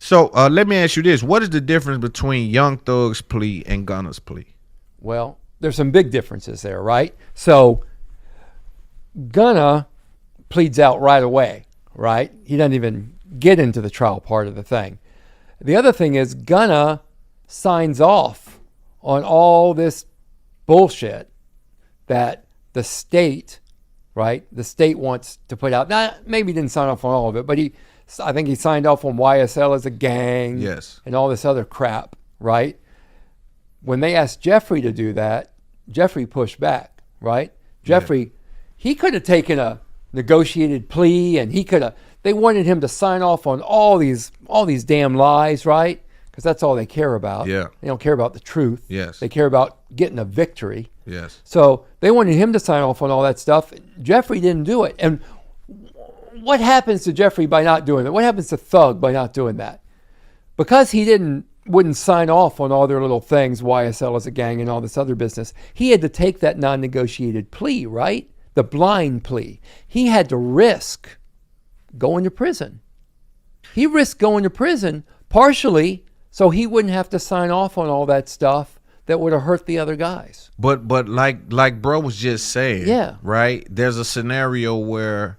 So let me ask you this: what is the difference between Young Thug's plea and Gunna's plea? Well, there's some big differences there, right? So Gunna pleads out right away, right? He doesn't even get into the trial part of the thing. The other thing is Gunna signs off on all this bullshit that the state, right? The state wants to put out. Now, maybe he didn't sign off on all of it, but I think he signed off on YSL as a gang, Yes, and all this other crap, right? When they asked Jeffrey to do that, Jeffrey pushed back, right? Jeffrey, he could have taken a negotiated plea, and they wanted him to sign off on all these damn lies, right? Because that's all they care about. Yeah. They don't care about the truth. Yes. They care about getting a victory. yes. So they wanted him to sign off on all that stuff. Jeffrey didn't do it. And what happens to Jeffrey by not doing that? What happens to Thug by not doing that? Because he wouldn't sign off on all their little things, YSL as a gang and all this other business, he had to take that non-negotiated plea, right? The blind plea. He had to risk going to prison. He risked going to prison partially so he wouldn't have to sign off on all that stuff that would have hurt the other guys. But like bro was just saying, Yeah. right? There's a scenario where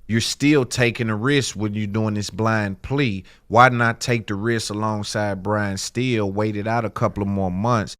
you're still taking a risk when you're doing this blind plea. Why not take the risk alongside Brian Steele, wait it out a couple of more months,